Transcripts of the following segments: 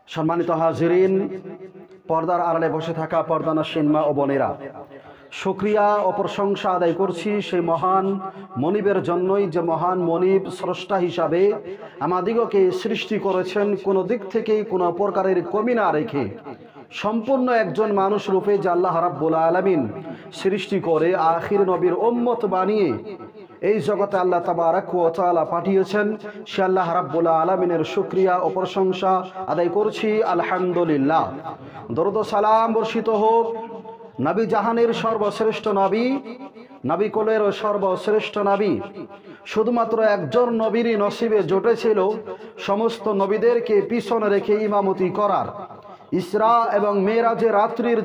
সম্মানিত হাজিরিন, পর্দার আড়ালে বসে থাকা পর্দানশীন মা ও বোনেরা, শুকরিয়া ও প্রশংসা আদায় করছি সেই মহান মনিবের জন্যই, যে মহান মনিব স্রষ্টা হিসাবে আমাদিগকে সৃষ্টি করেছেন কোনো দিক থেকেই কোনো প্রকারের কমি না রেখে। সম্পূর্ণ একজন মানুষ রূপে যে আল্লাহ রাব্বুল আলামিন সৃষ্টি করে আখির নবীর উম্মত বানিয়ে এই জগতে আল্লাহ তাবারাক ওয়া তাআলা পাঠিয়েছেন, সে আল্লাহ রাব্বুল আলামিনের শুকরিয়া ও প্রশংসা আদায় করছি আলহামদুলিল্লাহ। দরুদ ও সালাম বর্ষিত হোক নবী জাহানের সর্বশ্রেষ্ঠ নবী, নবী কুলের সর্বশ্রেষ্ঠ নবী। শুধুমাত্র একজন নবীরই নসিবে জুটেছিল সমস্ত নবীদেরকে পিছনে রেখে ইমামতি করার। ইসরা এবং মেরাজের রাত্রির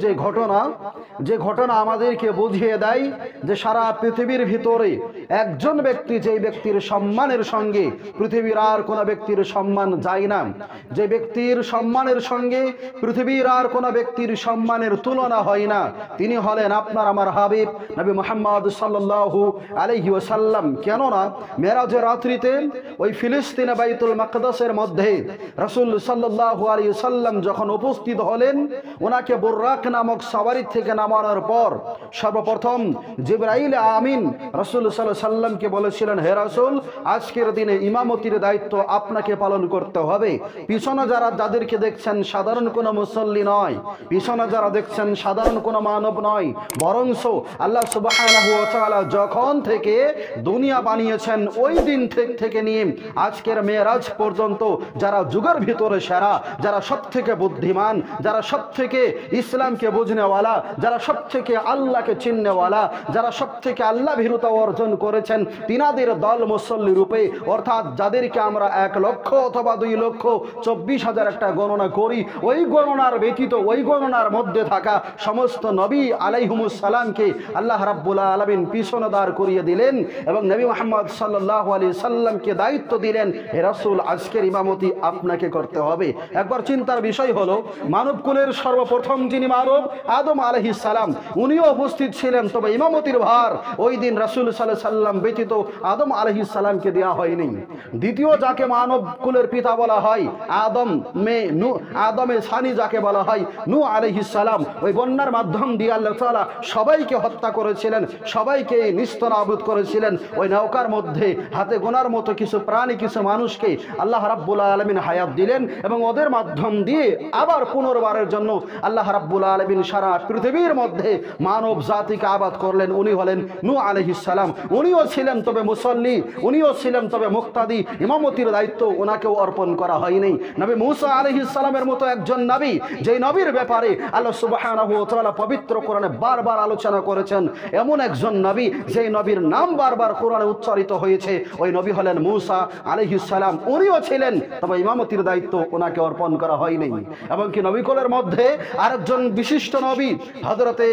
যে ঘটনা আমাদেরকে বুঝিয়ে দেয় যে সারা পৃথিবীর ভিতরে একজন ব্যক্তি, যেই ব্যক্তির সম্মানের সঙ্গে পৃথিবীর আর কোনো ব্যক্তির সম্মান যায় না, যে ব্যক্তির সম্মানের সঙ্গে পৃথিবীর আর কোনো ব্যক্তির সম্মানের তুলনা হয় না, তিনি হলেন আপনার আমার হাবিব নবী মুহাম্মদ সাল্লাল্লাহু আলাইহি ওয়াসাল্লাম। কেননা মেরাজের রাত্রিতে ওই ফিলিস্তিনে বাইতুল মাকদাসের মধ্যে রাসূল সাল্লাল্লাহু আলাইহি ওয়াসাল্লাম যখন উপস্থিত হলেন, ওনাকে বুররাক নামক সাওয়ারি থেকে নামানোর পর সর্বপ্রথম জিবরাইল আমিন রাসূল সাল্লাল্লাহু আলাইহি ওয়াসাল্লামকে বলেছিলেন, হে রাসূল, আজকের দিনে ইমামতির দায়িত্ব আপনাকে পালন করতে হবে। পিছনে যাদেরকে দেখছেন সাধারণ কোনো মুসল্লি নয়, পিছনে যারা দেখছেন সাধারণ কোনো মানব নয়, বরংস আল্লাহ সুবহানাহু ওয়া তাআলা যখন থেকে দুনিয়া বানিয়েছেন ওই দিন থেকে নিয়ে আজকের মেরাজ পর্যন্ত যারা যুগের ভিতরে সেরা, যারা সব থেকে বুদ্ধিমান, যারা সব থেকে ইসলামকে বুঝনেওয়ালা, যারা সব থেকে আল্লাহকে চিননেওয়ালা, যারা সব থেকে আল্লাহ ভীরুতা অর্জন করেছেন, তিনাদের দল মুসল্লি রূপে, অর্থাৎ যাদেরকে আমরা 1 লক্ষ অথবা 2,24,000 একটা গণনা করি, ওই গণনার ব্যতীত ওই গণনার মধ্যে থাকা সমস্ত নবী আলাইহিমুস সালামকে আল্লাহ রাব্বুল আলামিন পিছনে দাঁড় করিয়ে দিলেন এবং নবী মুহাম্মদ সাল্লাল্লাহু আলাইহি সাল্লামকে দায়িত্ব দিলেন, হে রাসূল, আজকের ইমামতি আপনাকে করতে হবে। একবার চিন্তার বিষয় হলো, মানব কুলের সর্বপ্রথম যিনি মানব আদম আলাইহিস সালাম, উনিও উপস্থিত ছিলেন, তবে ইমামতির ভার ওই দিন রাসূল সাল্লাল্লাহু আলাইহি সাল্লাম ব্যতীত আদম আলাইহিস সালামকে দেওয়া হয়নি। দ্বিতীয় যাকে মানব কুলের পিতা বলা হয়, আদমের সানি যাকে বলা হয়, নূহ আলাইহিস সালাম, ওই বন্যার মাধ্যম দিয়ে আল্লাহ তাআলা সবাইকে হত্যা করেছিলেন, সবাইকে নিস্তনাবুদ করেছিলেন। ওই নৌকার মধ্যে হাতে গোনার মতো কিছু প্রাণী, কিছু মানুষকে আল্লাহ রাব্বুল আলামিন হায়াত দিলেন এবং ওদের মাধ্যম দিয়ে আবার পুনর্বারের জন্য আল্লাহ রাব্বুল আলামিন সারা পৃথিবীর মধ্যে মানব জাতিকে আবাদ করলেন। উনি হলেন নূহ আলাইহিস সালাম। উনিও ছিলেন তবে মুসল্লি, উনিও ছিলেন তবে মুক্তাদি, ইমামতির দায়িত্ব ওনাকেও অর্পণ করা হয়নি। নবী মূসা আলাইহিস সালামের মতো একজন নবী, যেই নবীর ব্যাপারে আল্লাহ সুবহানাহু ওয়া তাআলা পবিত্র কোরআনে বারবার আলোচনা করেছেন, এমন একজন নবী যেই নবীর নাম বারবার কোরআনে উচ্চারিত হয়েছে, ওই নবী হলেন মূসা আলাইহিস সালাম। উনিও ছিলেন তবে ইমামতির দায়িত্ব ওনাকে অর্পণ করা হয়নি। এবং কি নবীকুলের মধ্যে আরেকজন বিশিষ্ট নবী হযরতে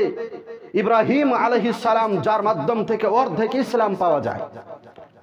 ইব্রাহিম আলাইহিস সালাম, যার মাধ্যম থেকে অর্ধেক ইসলাম পাওয়া যায়।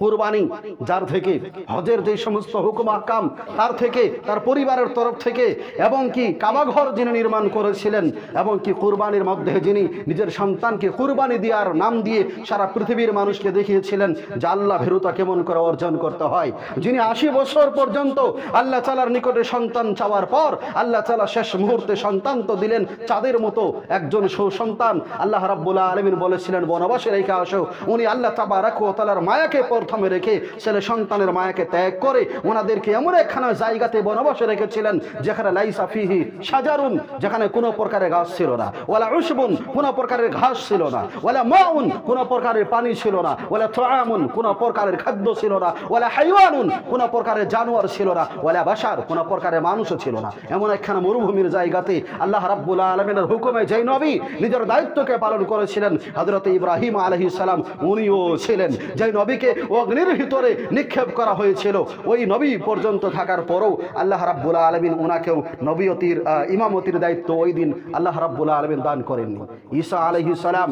কুরবানি যার থেকে, হজের যে সমস্ত হুকুম আহকাম তার থেকে, তার পরিবারের তরফ থেকে, এবং কি কাবাঘর যিনি নির্মাণ করেছিলেন, এবং কি কুরবানির মধ্যে যিনি নিজের সন্তানকে কুরবানি দেওয়ার নাম দিয়ে সারা পৃথিবীর মানুষকে দেখিয়েছিলেন যে আল্লাহ ভীরুতা কেমন করে অর্জন করতে হয়, যিনি 80 বছর পর্যন্ত আল্লাহ তাআলার নিকটে সন্তান চাওয়ার পর আল্লাহ তাআলা শেষ মুহূর্তে সন্তান তো দিলেন, চাঁদের মতো একজন সুসন্তান। আল্লাহ রাব্বুল আলামিন বলেছিলেন, বনবাসে রেখে আসো। উনি আল্লাহ তাবারাক ওয়া তাআলার মায়াকে প্রথমে রেখে ছেলে সন্তানের মায়াকে ত্যাগ করে ওনাদেরকে এমন একখানা জায়গাতে বনবাসে রেখেছিলেন যেখানে লাইসা ফিহি শাজারুন, যেখানে কোনো প্রকারের গাছ ছিল না, ওয়ালা উশবুন, কোনো প্রকারের ঘাস ছিল না, ওয়ালা মাউন, কোনো প্রকারের পানি ছিল না, ওয়ালা তুআমুন, কোনো প্রকারের খাদ্য ছিল না, ওয়ালা হাইওয়ানুন, কোনো প্রকারের জানোয়ার ছিল না, ওয়ালা বাশার, কোনো প্রকারের মানুষও ছিল না। এমন একখানা মরুভূমির জায়গাতে আল্লাহ রাব্বুল আলামিনের হুকুমে যেই নবী নিজের দায়িত্বকে পালন করেছিলেন, হযরত ইব্রাহিম আলাইহিস সালাম, উনিও ছিলেন। যেই নবীকে অগ্নির ভিতরে নিক্ষেপ করা হয়েছিল, ওই নবী পর্যন্ত থাকার পরও আল্লাহ রাব্বুল আলামিন ওনাকেও নবীয়তির ইমামতির দায়িত্ব ওই দিন আল্লাহ রাব্বুল আলামিন দান করেননি। ঈসা আলাইহিস সালাম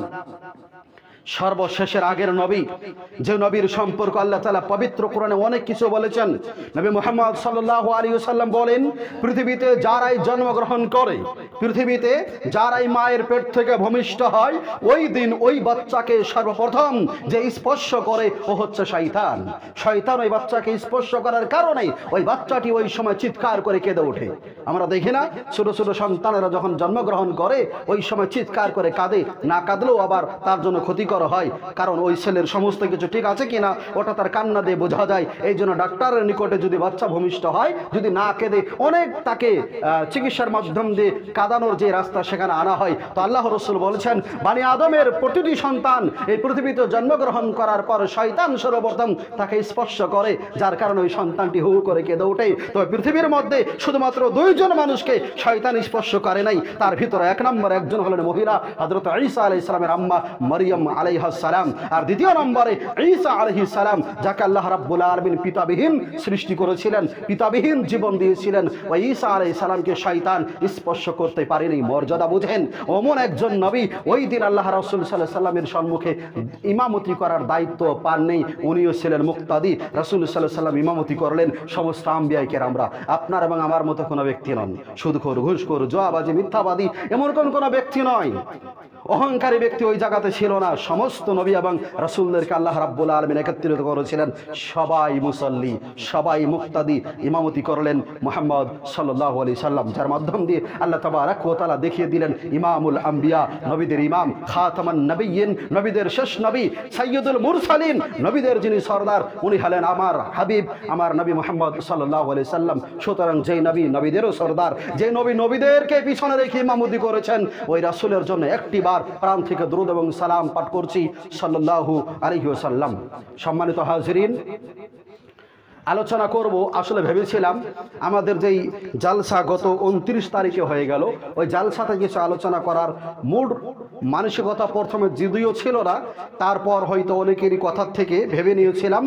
সর্বশেষের আগের নবী, যে নবীর সম্পর্ক আল্লাহ তাআলা পবিত্র কোরআনে অনেক কিছু বলেছেন। নবী মুহাম্মদ সাল্লাল্লাহু আলাইহি ওয়াসাল্লাম বলেন, পৃথিবীতে যারাই জন্মগ্রহণ করে, পৃথিবীতে যারাই মায়ের পেট থেকে ভূমিষ্ঠ হয়, ওই দিন ওই বাচ্চাকে সর্বপ্রথম যে স্পর্শ করে ও হচ্ছে শয়তান। শয়তান ওই বাচ্চাকে স্পর্শ করার কারণে ওই বাচ্চাটি ওই সময় চিৎকার করে কেঁদে ওঠে। আমরা দেখি না, ছোট ছোট সন্তানেরা যখন জন্মগ্রহণ করে ওই সময় চিৎকার করে কাঁদে, না কাঁদলেও আবার তার জন্য ক্ষতিকর হয়, কারণ ওই ছেলের সমস্ত কিছু ঠিক আছে কিনা ওটা তার কান্না দিয়ে বোঝা যায়। এই জন্য ডাক্তারের নিকটে যদি বাচ্চা ভূমিষ্ঠ হয়, যদি না কেঁদে অনেক তাকে চিকিৎসার মাধ্যম দিয়ে কাঁদানোর যে রাস্তা সেখানে আনা হয়। তো আল্লাহ রাসূল বলেছেন, বনি আদমের প্রতিটি সন্তান এই পৃথিবীতে জন্মগ্রহণ করার পর শয়তান সর্বপ্রথম তাকে স্পর্শ করে, যার কারণে ওই সন্তানটি হু করে কেঁদে ওঠে। তবে পৃথিবীর মধ্যে শুধুমাত্র দুইজন মানুষকে শয়তান স্পর্শ করে নাই, তার ভিতরে এক নম্বরে একজন হলেন মহিলা হযরত ঈসা আলাইহিস সালামের আম্মা মারইয়াম আলাইহাস সালাম, আর দ্বিতীয় নম্বরে ঈসা আলাইহিস সালাম, যাকে আল্লাহ রাব্বুল আলামিন পিতাবিহীন সৃষ্টি করেছিলেন, পিতাবিহীন জীবন দিয়েছিলেন। ওই ঈসা আলাইহিস সালামকে শয়তান স্পর্শ করতে পারেনি। মর্যাদা বুঝেন, ওমন একজন নবী ওই দিন আল্লাহ রাসূল সাল্লাল্লাহু আলাইহি সাল্লামের সম্মুখে ইমামতি করার দায়িত্ব পান নেই, উনিও ছিলেন মুক্তাদি। রাসূল সাল্লাল্লাহু আলাইহি সাল্লাম ইমামতি করলেন, সমস্ত আম্বিয়া কেরামরা আপনার এবং আমার মতো কোনো ব্যক্তি নন। সুদখোর, ঘুষখোর, জুয়াবাজি, মিথ্যাবাদী এমন কোনো ব্যক্তি নয়। অহংকারী ব্যক্তি ওই জায়গাতে ছিল না। সমস্ত নবী এবং রাসূলদেরকে আল্লাহ রাব্বুল আলামিন একত্রিত করেছিলেন। সবাই মুসল্লি, সবাই মুক্তাদি। ইমামতি করলেন মুহাম্মদ সাল্লাল্লাহু আলাইহি সাল্লাম, যার মাধ্যম দিয়ে আল্লাহ তাবারাক ওয়া তাআলা দেখিয়ে দিলেন ইমামুল আম্বিয়া, নবীদের ইমাম, খাতামান নবিয়্যিন, নবীদের শেষ নবী, সাইয়্যিদুল মুরসালিন, নবীদের যিনি সরদার, উনি হলেন আমার হাবিব, আমার নবী মুহাম্মদ সাল্লাল্লাহু আলাইহি সাল্লাম। সুতরাং যেই নবী নবীদেরও সরদার, যে নবী নবীদেরকে পিছনে রেখে ইমামতি করেছেন, ওই রাসূলের জন্য একটি প্রাণ থেকে দরুদ এবং সালাম পাঠ করছি সাল্লাল্লাহু আলাইহি ওয়াসাল্লাম। সম্মানিত হাজিরিন, আলোচনা করব, আসলে ভেবেছিলাম আমাদের যেই জালসা গত 29 তারিখে হয়ে গেল, ওই জালসাতে কিছু আলোচনা করার মুড মানসিকতা প্রথমে যদিও ছিল না, তারপর হয়তো অনেকেরই কথার থেকে ভেবে নিয়েছিলাম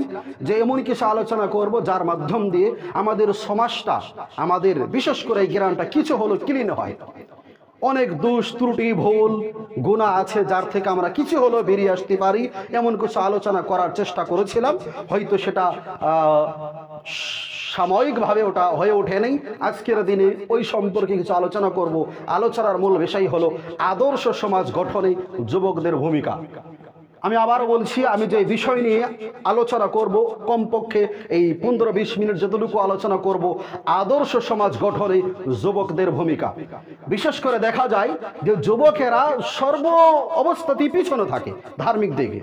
যে এমন কিছু আলোচনা করব যার মাধ্যম দিয়ে আমাদের সমাজটা, আমাদের বিশেষ করে এই জ্ঞানটা কিছু হলো ক্লিন হয়। অনেক দোষ ত্রুটি ভুল গুনাহ আছে যার থেকে আমরা কিছু হলো বেরিয়ে আসতে পারি, এমন কিছু আলোচনা করার চেষ্টা করেছিলাম। হয়তো সেটা সাময়িকভাবে ওটা হয়ে ওঠেনি। আজকের দিনে ওই সম্পর্কে কিছু আলোচনা করব। আলোচনার মূল বিষয় হলো আদর্শ সমাজ গঠনে যুবকদের ভূমিকা। আমি আবারও বলছি, আমি যে বিষয় নিয়ে আলোচনা করব, কমপক্ষে এই 15-20 মিনিট যতটুকু আলোচনা করব, আদর্শ সমাজ গঠনে যুবকদের ভূমিকা। বিশেষ করে দেখা যায় যে যুবকেরা সর্ব অবস্থাতেই পিছনে থাকে ধার্মিক দিকে,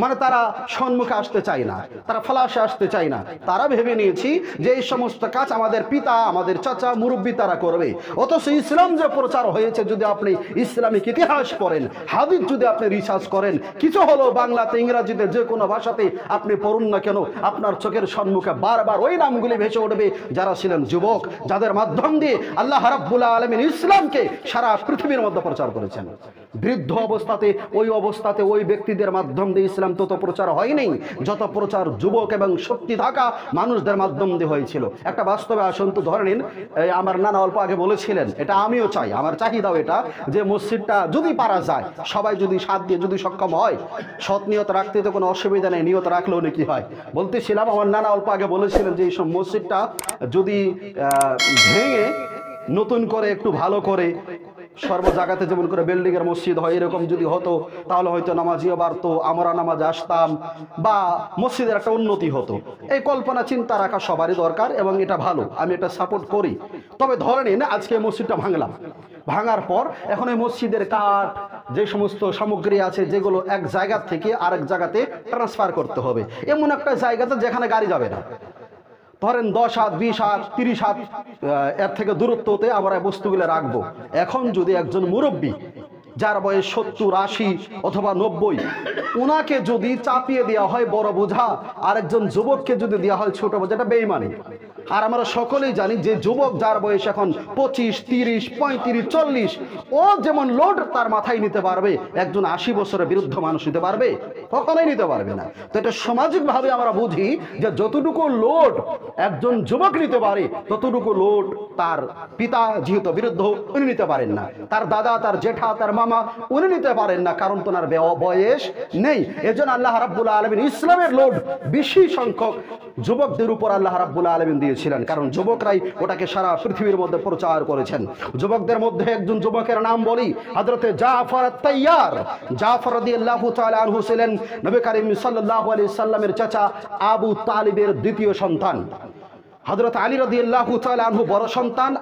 মানে তারা সম্মুখে আসতে চায় না, তারা ফলাসে আসতে চায় না। তারা ভেবে নিয়েছি যে এই সমস্ত কাজ আমাদের পিতা, আমাদের চাচা, মুরব্বী তারা করবে। অথচ ইসলাম যে প্রচার হয়েছে, যদি আপনি ইসলামিক ইতিহাস পড়েন, হাদিস যদি আপনি রিসার্চ করেন, কিছু হলো বাংলাতে, ইংরাজিতে, যে কোনো ভাষাতে আপনি পড়ুন না কেন, আপনার চোখের সম্মুখে বারবার ওই নামগুলি ভেসে উঠবে যারা ছিলেন যুবক, যাদের মাধ্যম দিয়ে আল্লাহ রাব্বুল আলামিন ইসলামকে সারা পৃথিবীর মধ্যে প্রচার করেছেন। বৃদ্ধ অবস্থাতে ওই ব্যক্তিদের মাধ্যম দিয়ে ইসলাম তত প্রচার হয়নি যত প্রচার যুবক এবং শক্তি থাকা মানুষদের মাধ্যম দিয়ে হয়েছিল। একটা বাস্তবে আসুন তো, ধরে নিন আমার নানা অল্প আগে বলেছিলেন, এটা আমিও চাই, আমার চাহিদাও এটা, যে মসজিদটা যদি পারা যায়, সবাই যদি সাথ দিয়ে যদি সক্ষম হয়, সৎ নিয়ত রাখতে তো কোনো অসুবিধা নেই, নিয়ত রাখলেও নাকি হয়। বলতেছিলাম আমার নানা অল্প আগে বলেছিলেন যে এই সব মসজিদটা যদি ভেঙে নতুন করে একটু ভালো করে, সর্ব জায়গাতে যেমন করে বিল্ডিংয়ের মসজিদ হয় এরকম যদি হতো, তাহলে হয়তো নামাজিও বাড়তো, আমরা নামাজে আসতাম, বা মসজিদের একটা উন্নতি হতো। এই কল্পনা চিন্তা রাখা সবারই দরকার এবং এটা ভালো, আমি এটা সাপোর্ট করি। তবে ধরে নিন আজকে মসজিদটা ভাঙলাম, ভাঙার পর এখন এই মসজিদের কাঠ, যে সমস্ত সামগ্রী আছে, যেগুলো এক জায়গা থেকে আরেক জায়গাতে ট্রান্সফার করতে হবে, এমন একটা জায়গাতে যেখানে গাড়ি যাবে না। ধরেন 10 হাত, 20 হাত, 30 হাত এর থেকে দূরত্বতে আমরা বস্তুগুলো রাখবো। এখন যদি একজন মুরব্বী, যার বয়স 70, 80 অথবা 90, ওনাকে যদি চাপিয়ে দেওয়া হয় বড় বোঝা, আর একজন যুবককে যদি দেওয়া হয় ছোট বোঝা, এটা বেঈমানি। আর আমরা সকলেই জানি যে যুবক যার বয়স এখন 25, 30, 35, 40, ও যেমন লোড তার মাথায় নিতে পারবে একজন 80 বছরের বৃদ্ধ মানুষ নিতে পারবে? কখনোই নিতে পারবে না। তো এটা সামাজিকভাবে আমরা বুঝি যে যতটুকু লোড একজন যুবক নিতে পারে ততটুকু লোড তার পিতা যেহেতু বৃদ্ধ উনি নিতে পারেন না, তার দাদা, তার জেঠা, তার মামা উনি নিতে পারেন না, কারণ তোনার বয়স নেই। এজন্য আল্লাহ রাব্বুল আলামিন ইসলামের লোড বেশি সংখ্যক যুবকদের উপর আল্লাহ রাব্বুল আলামিন দিয়েছিলেন, কারণ যুবকরাই ওটাকে সারা পৃথিবীর মধ্যে প্রচার করেছেন। যুবকদের মধ্যে একজন যুবকের নাম বলি, হযরতে জাফর আত-তাইয়ার। জাফর রাদিয়াল্লাহু তাআলা আনহু ছিলেন নবী করিম সাল্লাল্লাহু আলাইহি সাল্লামের চাচা আবু তালিবের দ্বিতীয় সন্তান। হযরত আলী রাদিয়াল্লাহু তাআলা আনহু বড় সন্তান,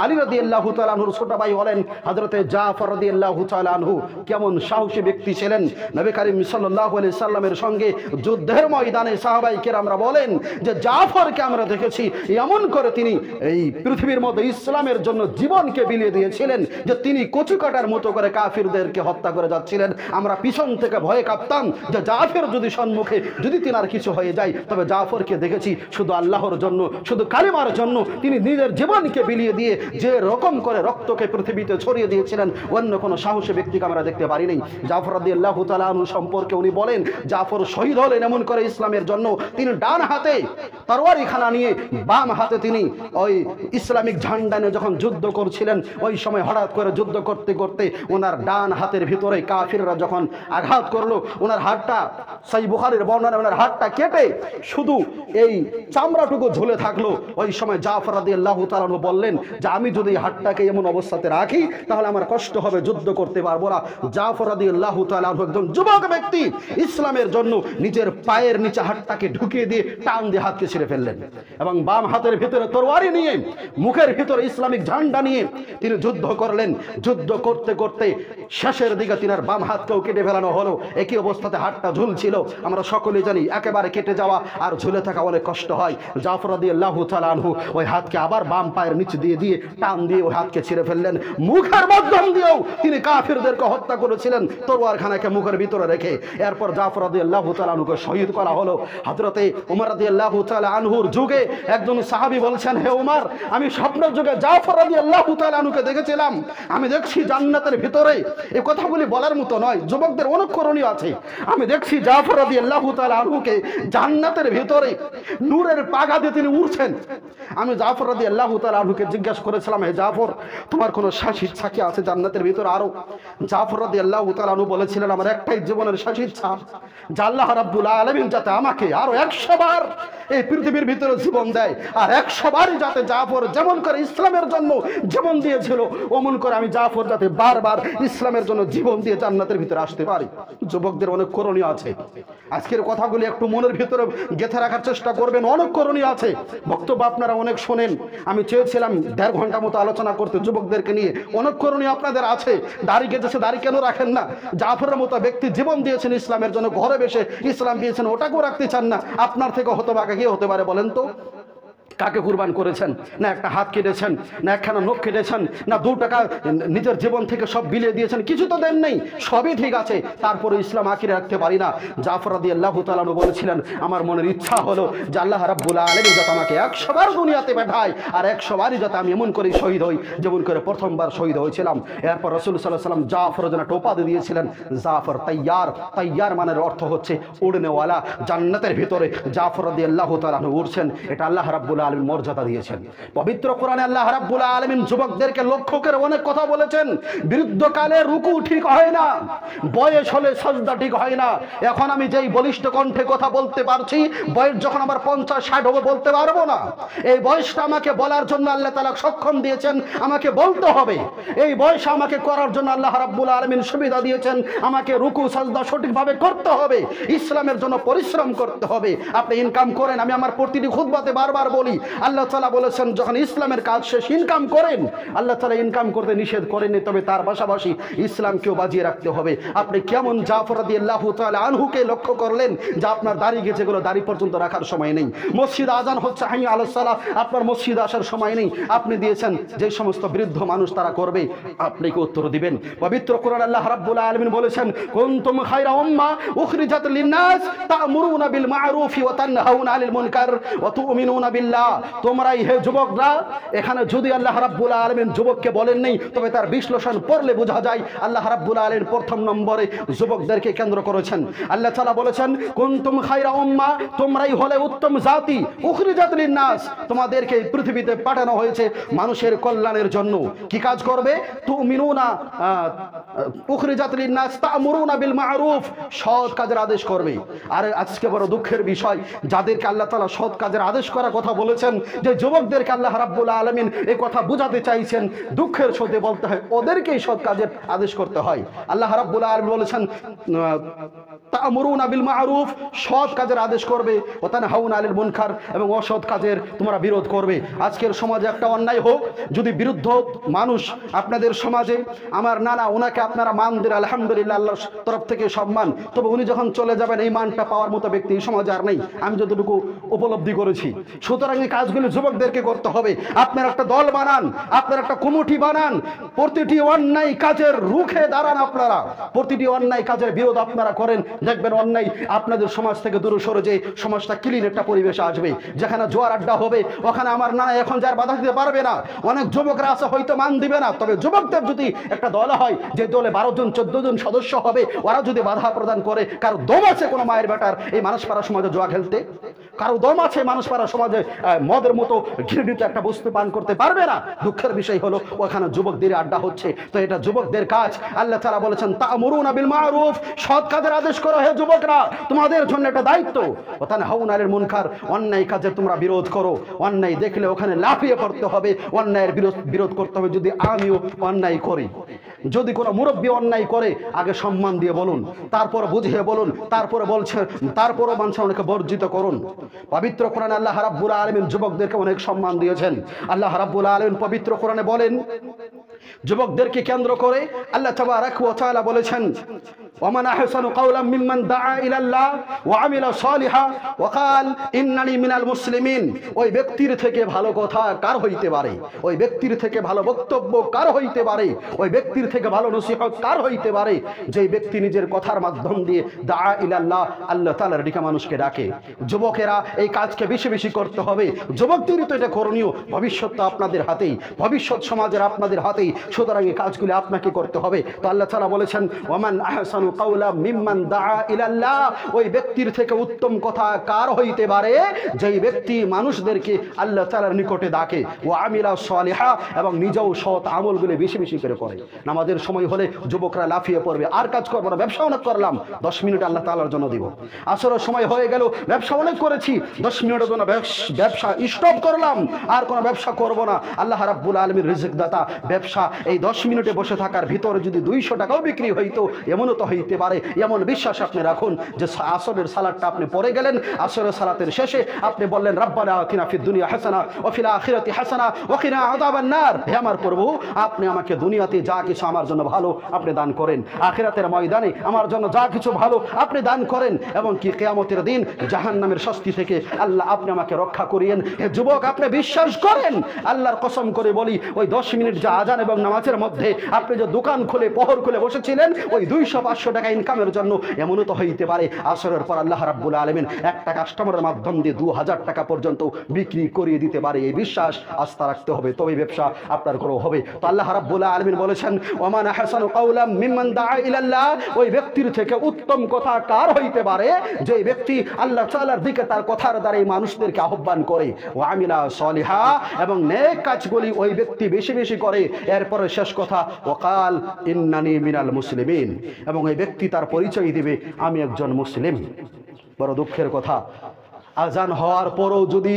আলী রাদিয়াল্লাহু তাআলা আনহুর ছোট ভাই হলেন হযরতে জাফর রাদিয়াল্লাহু তাআলা আনহু। কেমন সাহসী ব্যক্তি ছিলেন! নবী করিম সাল্লাল্লাহু আলাইহি সাল্লামের সঙ্গে যুদ্ধের ময়দানে সাহাবায়ে কেরামরা বলেন যে জাফরকে আমরা দেখেছি এমন করে তিনি এই পৃথিবীর মধ্যে ইসলামের জন্য জীবনকে বিলিয়ে দিয়েছিলেন যে তিনি কচুকাটার মতো করে কাফিরদেরকে হত্যা করে যাচ্ছিলেন। আমরা পিছন থেকে ভয়ে কাঁপতাম যে জাফর যদি সম্মুখে যদি তিনার কিছু হয়ে যায়, তবে জাফরকে দেখেছি শুধু আল্লাহর জন্য, শুধু কালিমার জন্য তিনি নিজের জীবনকে বিলিয়ে দিয়ে যে রকম করে রক্তকে পৃথিবীতে ছড়িয়ে দিয়েছিলেন, অন্য কোনো সাহসী ব্যক্তিকে আমরা দেখতে পারিনি। জাফর রাদিয়াল্লাহু তাআলা আনহু সম্পর্কে উনি বলেন জাফর শহীদ হলেন এমন করে ইসলামের জন্য, তিনি ডান হাতে তরবারি খানা নিয়ে বাম হাতে তিনি ওই ইসলামিক ঝান্ডা নিয়ে যখন যুদ্ধ করছিলেন, ওই সময় হঠাৎ করে যুদ্ধ করতে করতে ওনার ডান হাতের ভিতরে কাফিররা যখন আঘাত করলো, ওনার হাতটা, সহিহ বুখারীর বর্ণনা, ওনার হাতটা কেটে শুধু এই চামড়াটুকু ঝুলে থাকলো। ওই সময় জাফর রাদিয়াল্লাহু তাআলা আনহু বললেন যে আমি যদি হাতটাকে এমন অবস্থাতে রাখি তাহলে আমার কষ্ট হবে, যুদ্ধ করতে পারবো না। জাফর রাদিয়াল্লাহু তাআলা আনহু একজন যুবক ব্যক্তি ইসলামের জন্য নিজের পায়ের নিচে হাতটাকে ঢুকিয়ে দিয়ে টান দিয়ে হাতকে ছিঁড়ে ফেললেন এবং বাম হাতের ভিতরে তরবারি নিয়ে মুখের ভিতরে ইসলামিক ঝান্ডা নিয়ে তিনি যুদ্ধ করলেন। যুদ্ধ করতে করতে শেষের দিকে তিনার বাম হাতকেও কেটে ফেলানো হলো। একই অবস্থাতে হাতটা ঝুলছিল। আমরা সকলেই জানি একেবারে কেটে যাওয়া আর ঝুলে থাকা অনেক কষ্ট হয়। জাফর রাদিয়াল্লাহু তাআলা আনহু ওই হাতকে আবার বাম পায়ের নিচে দিয়ে দিয়ে টান দিয়ে ওই হাতকে ছিঁড়ে ফেললেন। মুখের মাধ্যম দিয়েও তিনি কাফিরদেরকে হত্যা করেছিলেন তরবারখানাকে মুখের ভিতরে রেখে। এরপর জাফর রাদিয়াল্লাহু তাআলা আনহুকে শহীদ করা হলো। হযরতে ওমর রাদিয়াল্লাহু তাআলা আনহুর যুগে একজন সাহাবী বলছেন, হে ওমর, আমি স্বপ্নের যুগে জাফর রাদিয়াল্লাহু তাআলা আনহুকে দেখেছিলাম, আমি দেখছি জান্নাতের ভিতরে। এই কথাগুলি বলার মতো নয়, যুবকদের অনুকরণীয় আছে। আমি দেখছি জাফর রাদিয়াল্লাহু তাআলা আনহুকে জান্নাতের ভিতরে নূরের পাগা দিয়ে তিনি উড়ছেন। আমি জাফর রাদিয়াল্লাহু তাআলা আনহুকে জিজ্ঞাসা করেছিলাম, হে জাফর, তোমার কোনো শেষ ইচ্ছা কি আছে জান্নাতের ভিতরে আরো? জাফর রাদিয়াল্লাহু তাআলা আনহু বলেছিলেন, আমার একটাই জীবনের শেষ ইচ্ছা, যে আল্লাহ রাব্বুল আলামিন যাতে আমাকে আরো 100 বার এই পৃথিবীর ভিতরে জীবন দেয়, আর 100 বারই যাতে জাফর যেমন করে ইসলামের জন্য জীবন দিয়েছিল অমন করে আমি জাফর যাতে বারবার ইসলামের জন্য জীবন দিয়ে জান্নাতের ভিতরে আসতে পারি। যুবকদের অনেক করণীয় আছে। আজকের কথাগুলি একটু মনের ভিতরে গেঁথে রাখার চেষ্টা করবেন। অনেক করণীয় আছে। বক্তব্য আপনারা অনেক শোনেন। আমি চেয়েছিলাম 1.5 ঘন্টা মতো আলোচনা করতে যুবকদেরকে নিয়ে। অনেক করণীয় আপনাদের আছে। দাড়ি গেছে, দাড়ি কেন রাখেন না? জাফরের মতো ব্যক্তি জীবন দিয়েছেন ইসলামের জন্য, ঘরে বসে ইসলাম দিয়েছেন, ওটাকেও রাখতে চান না। আপনার থেকে হতভাগা কে হতে পারে বলেন তো? কাকে কুরবান করেছেন? না একটা হাত কেটেছেন, না একখানা নখ কেটেছেন, না 2 টাকা নিজের জীবন থেকে সব বিলিয়ে দিয়েছেন? কিছু তো দেন নেই, সবই ঠিক আছে, তারপরে ইসলাম আঁকিয়ে রাখতে পারি না। জাফর রাদিয়াল্লাহু তাআলা আনহু বলেছিলেন, আমার মনের ইচ্ছা হলো যে আল্লাহ রাব্বুল আলামিন যাতে আমাকে 100 বার দুনিয়াতে পাঠায়, আর 100 বারই যাতে আমি এমন করে শহীদ হই যেমন করে প্রথমবার শহীদ হয়েছিলাম। এরপর রাসূল সাল্লাল্লাহু আলাইহি ওয়াসাল্লাম জাফর যেন একটা উপাধি দিয়েছিলেন, জাফর তাইয়ার। তাইয়ার মানের অর্থ হচ্ছে উড়নেওয়ালা। জান্নাতের ভিতরে জাফর রাদিয়াল্লাহু তাআলা আনহু উড়ছেন, এটা আল্লাহ রাব্বুল আলামিন মর্যাদা দিয়েছেন। পবিত্র কোরআনে আল্লাহ রাব্বুল আলামিন যুবকদেরকে লক্ষ্য করে অনেক কথা বলেছেন। বৃদ্ধকালে রুকু ঠিক হয় না, বয়স হলে সাজদা ঠিক হয় না। এখন আমি যেই বলিষ্ঠ কণ্ঠে কথা বলতে পারছি, বয়স যখন আমার 50-60 হবে বলতে পারবো না। এই বয়সটা আমাকে বলার জন্য আল্লাহ তাআলা সক্ষম দিয়েছেন, আমাকে বলতে হবে। এই বয়স আমাকে করার জন্য আল্লাহ রাব্বুল আলামিন সুবিধা দিয়েছেন, আমাকে রুকু সাজদা সঠিকভাবে করতে হবে, ইসলামের জন্য পরিশ্রম করতে হবে। আপনি ইনকাম করেন, আমি আমার প্রতিটি খুতবাতে বারবার বলি, আল্লাহ তাআলা বলেছেন যখন ইসলামের কাজ শেষ ইনকাম করেন। আল্লাহ তাআলা ইনকাম করতে নিষেধ করেননি, তবে তার পাশাপাশি ইসলামকেও বাজিয়ে রাখতে হবে। আপনি কেমন জাফর রাদিয়াল্লাহু তাআলা আনহুকে লক্ষ্য করলেন যে আপনার দাড়ি গেছে, এগুলো দাড়ি পর্যন্ত রাখার সময় নেই। মসজিদ আজান হচ্ছে, হাই আলাস সালাহ, আপনার মসজিদ আসার সময় নেই। আপনি দিয়েছেন যে সমস্ত বৃদ্ধ মানুষ তারা করবে, আপনি কি উত্তর দিবেন? পবিত্র কোরআন আল্লাহ রাব্বুল আলামিন বলেছেন, কুনতুম খায়রা উম্মাহ উখরিজাত লিন-নাস তা'মুরুনা বিল মা'রুফি ওয়া তানহাউনা আনিল মুনকার ওয়া তু'মিনুনা বিল্লাহ ইল্লাল্লাহ, তোমরাই হে যুবকরা। এখানে যদি আল্লাহ রাব্বুল আলামিন যুবককে বলেন নেই, তবে তার বিশ্লেষণ পড়লে বোঝা যায় আল্লাহ রাব্বুল আলামিন প্রথম নম্বরে যুবকদেরকে কেন্দ্র করেছেন। আল্লাহ তাআলা বলেছেন, কুনতুম খায়রা উম্মাহ, তোমরাই হলে উত্তম জাতি, উখরিজাত লিন-নাস, তোমাদেরকে পৃথিবীতে পাঠানো হয়েছে মানুষের কল্যাণের জন্য। কি কাজ করবে? তুমিনুনা উখরিজাত লিন-নাস তা'মুরুনা বিল মা'রুফ, সৎ কাজের আদেশ করবে। আর আজকে বড় দুঃখের বিষয়, যাদেরকে আল্লাহ তাআলা সৎ কাজের আদেশ করার কথা বলেছেন, যে যুবকদেরকে আল্লাহ রাব্বুল আলামিন এই কথা বুঝাতে চাইছেন, দুঃখের সাথে বলতে হয় ওদেরকেই সৎ কাজের আদেশ করতে হয়। আল্লাহ রাব্বুল আলামিন বলেছেন, তা'মুরুনা বিল মা'রুফ, সৎ কাজের আদেশ করবে, ওয়া তানহাউনা আনিল মুনকার, এবং অসৎ কাজের তোমরা বিরোধ করবে। আজকের সমাজে একটা অন্যায় হোক, যদি বিরুদ্ধ মানুষ আপনাদের সমাজে, আমার নানা, ওনাকে আপনারা মান দেন, আলহামদুলিল্লাহ, আল্লাহর তরফ থেকে সম্মান, তবে উনি যখন চলে যাবেন এই মানটা পাওয়ার মতো ব্যক্তি এই সমাজে আর নেই, আমি যতটুকু উপলব্ধি করেছি। সুতরাং এই কাজগুলো যুবকদেরকে করতে হবে। আপনার একটা দল বানান, আপনার একটা কমিটি বানান, প্রতিটি অন্যায় কাজের রুখে দাঁড়ান, আপনারা প্রতিটি অন্যায় কাজের বিরোধ আপনারা করেন, দেখবেন অন্যায় আপনাদের সমাজ থেকে দূরে সরে যে সমাজটা ক্লিন একটা পরিবেশে আসবে, যেখানে জোয়ার আড্ডা হবে, ওখানে আমার নানা এখন যার বাধা দিতে পারবে না। অনেক যুবকরা আছে হয়তো মান দিবে না, তবে যুবকদের যদি একটা দল হয়, যে দলে 12 জন 14 জন সদস্য হবে, ওরা যদি বাধা প্রদান করে, কারো দম আছে কোনো মায়ের বেটার এই মানুষপাড়া সমাজে জোয়া খেলতে? কারো দম আছে মানুষপাড়া সমাজে মদের মতো ঘৃণিত একটা বস্তু পান করতে পারবে না? দুঃখের বিষয় হলো ওখানে যুবকদের আড্ডা হচ্ছে। তো এটা যুবকদের কাজ। আল্লাহ তাআলা বলেছেন, তা'মুরুনা বিল মা'রুফ, সৎ কাজের আদেশ করো হে যুবকরা, তোমাদের জন্য এটা দায়িত্ব। ওয়া তানহাউনা আনিল মুনকার, অন্যায় কাজে তোমরা বিরোধ করো। অন্যায় দেখলে ওখানে লাফিয়ে পড়তে হবে, অন্যায়ের বিরোধ করতে হবে। যদি আমিও অন্যায় করি, যদি কোনো মুরব্বী অন্যায় করে, আগে সম্মান দিয়ে বলুন, তারপর বুঝিয়ে বলুন, তারপরে বলছেন, তারপরও মানুষের অনেকে বর্জিত করুন। পবিত্র কোরআনে আল্লাহ রাব্বুল আলামিন যুবকদেরকে অনেক সম্মান দিয়েছেন। আল্লাহ রাব্বুল আলামিন পবিত্র কোরআনে বলেন, যুবকদেরকে কেন্দ্র করে আল্লাহ তাবারাক ওয়া তাআলা বলেছেন, ওয়ামান আহসানু কাওলাম মিম্মান দাআ ইলাল্লাহ ওয়া আমিলা সালিহা ওয়া ক্বাল ইন্নানি মিনাল মুসলিমিন। ওই ব্যক্তির থেকে ভালো কথা কার হইতে পারে? ওই ব্যক্তির থেকে ভালো বক্তব্য কার হইতে পারে? ওই ব্যক্তির থেকে ভালো নসিহত কার হইতে পারে? যেই ব্যক্তি নিজের কথার মাধ্যম দিয়ে দাআ ইলাল্লাহ, আল্লাহ তাআলার দিকে মানুষকে ডাকে। যুবকেরা এই কাজকে বেশি বেশি করতে হবে। যুবকদেরই তো এটা করণীয়, ভবিষ্যৎ তো আপনাদের হাতেই, ভবিষ্যৎ সমাজের আপনাদের হাতেই। সুতরাং এই কাজগুলি আপনাকে করতে হবে। তো আল্লাহ তাআলা বলেছেন, ওয়ামান আহসানু কাওলাম মিম্মান দাআ ইলাল্লাহ, ওই ব্যক্তির থেকে উত্তম কথা কার হইতে পারে? যেই ব্যক্তি মানুষদেরকে আল্লাহ তাআলার নিকটে ডাকে, ওয়া আমিলা সালিহা, এবং নিজেও সৎ আমলগুলো বেশি বেশি করে করে। নামাজের সময় হলে যুবকরা লাফিয়ে পড়বে, আর কাজ করবো না, ব্যবসা অনেক করলাম, 10 মিনিট আল্লাহ তাআলার জন্য দিব। আসরের সময় হয়ে গেল, ব্যবসা অনেক করেছি, 10 মিনিটের জন্য ব্যবসা স্টপ করলাম, আর কোনো ব্যবসা করব না। আল্লাহ রাব্বুল আলামিন রিজিক দাতা, ব্যবসা এই 10 মিনিটে বসে থাকার ভিতরে যদি 200 টাকাও বিক্রি হইতো, এমনও তো হইতে পারে। এমন বিশ্বাস আপনি রাখুন যে আসরের সালাতটা আপনি পড়ে গেলেন, আসরের সালাতের শেষে আপনি বললেন, রাব্বানা আতিনা ফিদ দুনিয়া হাসানা ওয়া ফিল আখিরাতি হাসানা ওয়া কিনা আযাবান নার। হে আমার প্রভু, আপনি আমাকে দুনিয়াতে যা কিছু আমার জন্য ভালো আপনি দান করেন, আখিরাতের ময়দানে আমার জন্য যা কিছু ভালো আপনি দান করেন, এবং কি কিয়ামতের দিন জাহান্নামের শাস্তি থেকে আল্লাহ আপনি আমাকে রক্ষা করিয়েন। হে যুবক, আপনি বিশ্বাস করেন, আল্লাহর কসম করে বলি, ওই 10 মিনিট যে আজান এবং নামাজের মধ্যে আপনি যে দোকান খুলে পহর খুলে বসেছিলেন ওই 200-500 টাকা ইনকামের জন্য, এমনও তো হইতে পারে আসরের পর আল্লাহ রাব্বুল আলামিন একটা কাস্টমারের মাধ্যম দিয়ে 2000 টাকা পর্যন্ত বিক্রি করিয়ে দিতে পারে। এই বিশ্বাস আস্থা রাখতে হবে, তবে ব্যবসা আপনার গ্রো হবে। তো আল্লাহ রাব্বুল আলামিন বলেছেন, ওয়ামান আহসানু কাওলাম মিম্মান দাআ ইলাল্লাহ, ওই ব্যক্তির থেকে উত্তম কথা কার হইতে পারে? যে ব্যক্তি আল্লাহ তাআলার দিকে তার কথার দ্বারা এই মানুষদেরকে আহ্বান করে, ওয়া আমিলা সালিহা, এবং নেক কাজগুলি ওই ব্যক্তি বেশি বেশি করে। এরপরে শেষ কথা, ওয়া ক্বাল ইন্নানি মিনাল মুসলিমিন, এবং এই ব্যক্তি তার পরিচয় দিবে, আমি একজন মুসলিম। বড় দুঃখের কথা, আজান হওয়ার পরও যদি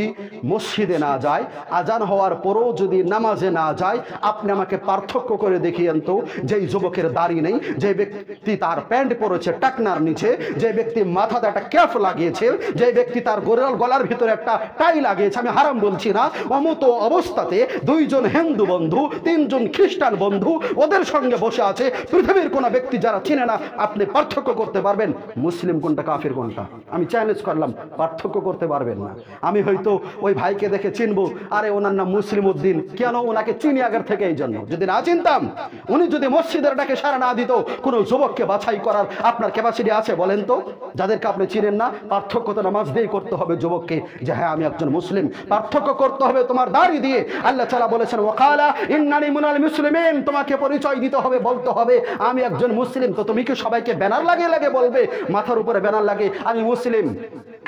মসজিদে না যায়, আজান হওয়ার পরও যদি নামাজে না যায়, আপনি আমাকে পার্থক্য করে দেখিয়েন তো। যেই যুবকের দাড়ি নেই, যে ব্যক্তি তার প্যান্ট পরেছে টাকনার নিচে, যে ব্যক্তি মাথাতে একটা ক্যাপ লাগিয়েছে, যে ব্যক্তি তার গলার ভিতরে একটা টাই লাগিয়েছে, আমি হারাম বলছি না, অমত অবস্থাতে 2 জন হিন্দু বন্ধু, 3 জন খ্রিস্টান বন্ধু ওদের সঙ্গে বসে আছে, পৃথিবীর কোনো ব্যক্তি যারা চিনে না, আপনি পার্থক্য করতে পারবেন মুসলিম কোনটা কাফির কোনটা? আমি চ্যালেঞ্জ করলাম, পার্থক্য করতে পারবেন না। আমি হয়তো ওই ভাইকে দেখে চিনবো, আরে ওনার নাম মুসলিম উদ্দিন, কেন ওনাকে চিনি আগের থেকে এই জন্য। যদি না চিনতাম, উনি যদি মসজিদের ডাকে সাড়া না দিত, কোনো যুবককে বাছাই করার আপনার ক্যাপাসিটি আছে বলেন তো? যাদেরকে আপনি চিনেন না, পার্থক্য তো নামাজ দিয়েই করতে হবে যুবককে, যে হ্যাঁ আমি একজন মুসলিম। পার্থক্য করতে হবে তোমার দাড়ি দিয়ে। আল্লাহ তাআলা বলেছেন ওয়াকালা ইন্নানি মিনাল মুসলিমিন, তোমাকে পরিচয় দিতে হবে, বলতে হবে আমি একজন মুসলিম। তো তুমি কি সবাইকে ব্যানার লাগিয়ে লাগিয়ে বলবে, মাথার উপরে ব্যানার লাগে আমি মুসলিম,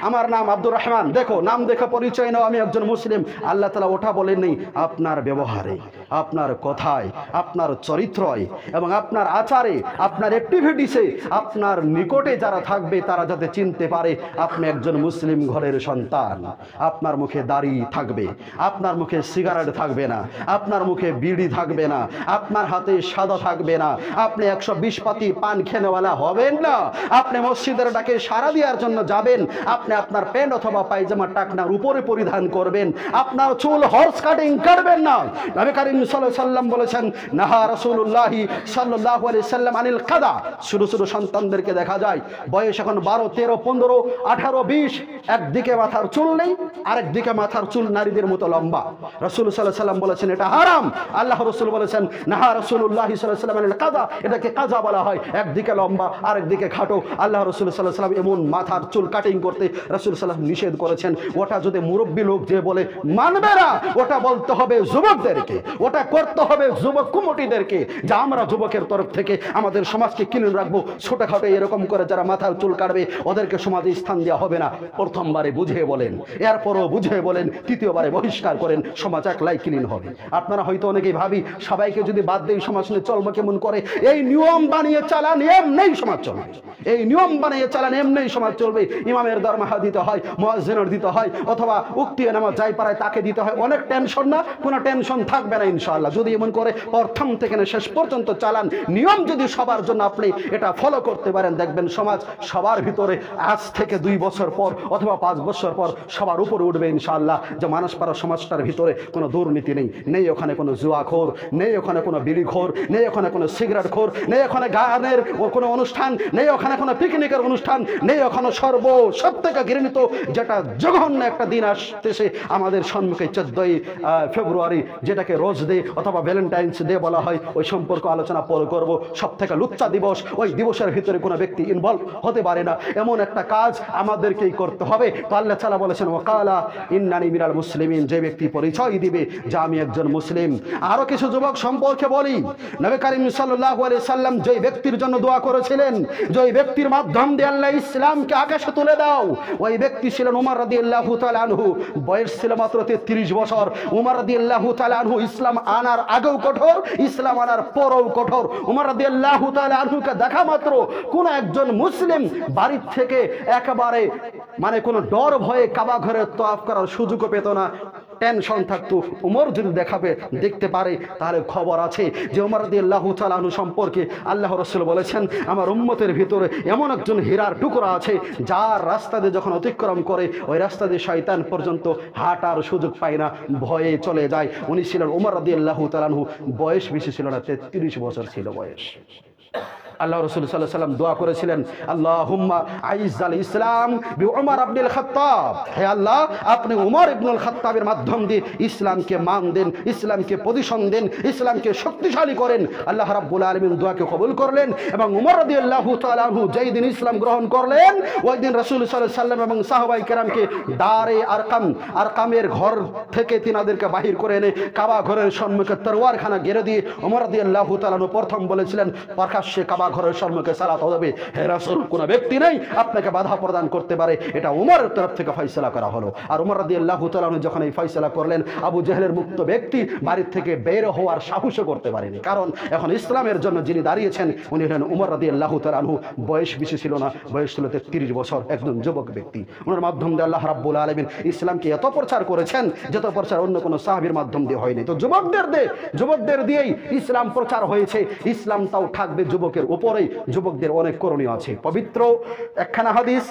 আমার নাম আব্দুর রহমান, দেখো নাম দেখে পরিচয় নাও আমি একজন মুসলিম? আল্লাহ তাআলা ওটা বলেননি। আপনার ব্যবহারে, আপনার কথায়, আপনার চরিত্রয় এবং আপনার আচারে, আপনার অ্যাক্টিভিটিসে, আপনার নিকটে যারা থাকবে তারা যাতে চিনতে পারে আপনি একজন মুসলিম ঘরের সন্তান। আপনার মুখে দাড়ি থাকবে, আপনার মুখে সিগারেট থাকবে না, আপনার মুখে বিড়ি থাকবে না, আপনার হাতে সাদা থাকবে না, আপনি 120 পাতি পান খেনেওয়ালা হবেন না। আপনি মসজিদের ডাকে সাড়া দেওয়ার জন্য যাবেন, আপনি আপনার প্যান্ট অথবা পায়জামা টাকনার উপরে পরিধান করবেন, আপনার চুল হর্স কাটিং করবেন না। নবী করিম সাল্লাল্লাহু আলাইহি সাল্লাম বলেছেন নাহা রাসূলুল্লাহ সাল্লাল্লাহু আলাইহি সাল্লাম আনিল কাদা। ছোট ছোট সন্তানদেরকে দেখা যায় বয়স এখন 12, 13, 15, 18, 20, একদিকে মাথার চুল নেই, আরেকদিকে মাথার চুল নারীদের মতো লম্বা। রাসূল সাল্লাল্লাহু আলাইহি সাল্লাম বলেছেন এটা হারাম। আল্লাহ রাসূল বলেছেন নাহা রাসূলুল্লাহ সাল্লাল্লাহু আলাইহি সাল্লাম আনিল কাদা, এটাকে কাজা বলা হয়, একদিকে লম্বা আরেকদিকে খাটো। আল্লাহ রাসূল সাল্লাল্লাহু আলাইহি সাল্লাম এমন মাথার চুল কাটিং করতে রাসূল সাল্লাল্লাহু আলাইহি নিষেধ করেছেন। ওটা যদি মুরব্বী লোক যে বলে মানবে না, ওটা বলতে হবে যুবকদেরকে, ওটা করতে হবে যুবক কমিটিদেরকে, যে আমরা যুবকের তরফ থেকে আমাদের সমাজকে ক্লিন রাখবো। ছোটখাটো এরকম করে যারা মাথার চুল কাটবে ওদেরকে সমাজে স্থান দেওয়া হবে না। প্রথমবারে বুঝিয়ে বলেন, এরপরও বুঝিয়ে বলেন, তৃতীয়বারে বহিষ্কার করেন, সমাজ একলাই ক্লিন হবে। আপনারা হয়তো অনেকেই ভাবি সবাইকে যদি বাদ দেই সমাজ নিয়ে চলবো কেমন করে। এই নিয়ম বানিয়ে চালান, এমনি সমাজ চলবে। এই নিয়ম বানিয়ে চালান, এমনি সমাজ চলবে। ইমামের দরমাহা দিতে হয়, মুয়াজ্জিনের দিতে হয়, অথবা উক্তি নামাজ যাই পারায় তাকে দিতে হয়। অনেক টেনশন না, কোনো টেনশন থাকবে না ইনশাআল্লাহ যদি এমন করে প্রথম থেকে শেষ পর্যন্ত চালান। নিয়ম যদি সবার জন্য আপনি এটা ফলো করতে পারেন, দেখবেন সমাজ সবার ভিতরে আজ থেকে 2 বছর পর অথবা 5 বছর পর সবার উপরে উঠবে ইনশাআল্লাহ। যে মানসপাড়া সমাজটার ভিতরে কোনো দুর্নীতি নেই, নেই ওখানে কোনো জুয়াখোর, নেই ওখানে কোনো বিড়িখোর, নেই ওখানে কোনো সিগারেট খোর, নেই ওখানে গানের কোনো অনুষ্ঠান, নেই ওখানে কোনো পিকনিকের অনুষ্ঠান, নেই ওখানে সব থেকে ঘৃণিত যেটা জঘন্য একটা দিন আসতেছে আমাদের সম্মুখে 14ই ফেব্রুয়ারি, যেটাকে রোজ ডে অথবা ভ্যালেন্টাইন্স ডে বলা হয়, ওই সম্পর্ক আলোচনা পরে করব। সব থেকে লুচ্চা দিবস, ওই দিবসের ভিতরে কোনো ব্যক্তি ইনভলভ হতে পারে না, এমন একটা কাজ আমাদেরকেই করতে হবে। তো আল্লাহ তাআলা বলেছেন ওয়াকালা ইন্নানি মিনাল মুসলিমিন, যে ব্যক্তি পরিচয় দিবে যে আমি একজন মুসলিম। আরো কিছু যুবক সম্পর্কে বলি, নবী করিম সাল্লাল্লাহু আলাইহি সাল্লাম যে ব্যক্তির জন্য দোয়া করেছিলেন, যে ব্যক্তির মাধ্যম দিয়ে আল্লাহ ইসলামকে আকাশে তুলে দাও, ওই ব্যক্তি ছিলেন উমর রাদিয়াল্লাহু তাআলা আনহু। বয়স ছিল মাত্র 33 বছর। উমর রাদিয়াল্লাহু তাআলা আনহু ইসলাম আনার আগেও কঠোর, ইসলাম আনার পরেও কঠোর। উমর রাদিয়াল্লাহু তাআলা আনহুকে দেখা মাত্র কোন একজন মুসলিম বাড়ির থেকে একেবারে মানে কোনো ডর ভয়ে কাবা ঘরে তওয়াফ করার সুযোগও পেত না। টেনশন থাকতো উমর যদি দেখতে পারে তাহলে খবর আছে যে উমর রাদিয়াল্লাহু তাআলা আনহু সম্পর্কে আল্লাহ রাসূল বলেছেন আমার উম্মতের ভিতরে এমন একজন হীরার টুকরা আছে যার রাস্তা দিয়ে যখন অতিক্রম করে ওই রাস্তা দিয়ে শয়তান পর্যন্ত হাঁটার সুযোগ পায় না, ভয়ে চলে যায়। উনি ছিলেন উমর রাদিয়াল্লাহু তাআলা আনহু। বয়স বেশি ছিল না, 33 বছর ছিল বয়স। আল্লাহ রাসূল সাল্লাল্লাহু আলাইহি ওয়াসাল্লাম দোয়া করেছিলেন আল্লাহুম্মা আইজ্জাল ইসলাম বিউমর ইবনুল খাত্তাব, হে আল্লাহ আপনি উমর ইবনুল খাত্তাবের মাধ্যম দিয়ে ইসলামকে মান দেন, ইসলামকে পজিশন দেন, ইসলামকে শক্তিশালী করেন। আল্লাহ রাব্বুল আলামিন দোয়াকে কবুল করলেন এবং উমর রাদিয়াল্লাহু তাআলা আনহু যেই দিন ইসলাম গ্রহণ করলেন ওই দিন রাসূল সাল্লাল্লাহু আলাইহি ওয়াসাল্লাম এবং সাহাবায়ে কেরামকে দারে আরকামের ঘর থেকে তিনাদেরকে বাহির করে এনে কাবা ঘরের সম্মুখে তরওয়ারখানা ঘিরে দিয়ে উমর রাদিয়াল্লাহু তাআলা আনহু প্রথম বলেছিলেন প্রকাশ্যে কাবা ঘরের সম্মুখে সালাত হবে, হে রাসূল কোন ব্যক্তি নেই আপনাকে বাধা প্রদান করতে পারে, এটা উমরের তরফ থেকে ফয়সালা করা হলো। আর উমর রাদিয়াল্লাহু তাআলা আনহু যখন এই ফয়সালা করলেন আবু জেহেলের মুক্ত ব্যক্তি বাড়ির থেকে বের হওয়ার সাহসও করতে পারেনি, কারণ এখন ইসলামের জন্য যিনি দাঁড়িয়েছেন উনি হলেন উমর রাদিয়াল্লাহু তাআলা আনহু। বয়স বেশি ছিল না, বয়স ছিল 33 বছর, একজন যুবক ব্যক্তি। ওনার মাধ্যম দিয়ে আল্লাহ রাব্বুল আলামিন ইসলামকে এত প্রচার করেছেন যত প্রচার অন্য কোনো সাহাবীর মাধ্যম দিয়ে হয়নি। তো যুবকদের দিয়েই ইসলাম প্রচার হয়েছে, ইসলাম তাও থাকবে যুবকের উপরেই। যুবকদের অনেক করণীয় আছে। পবিত্র একখানা হাদিস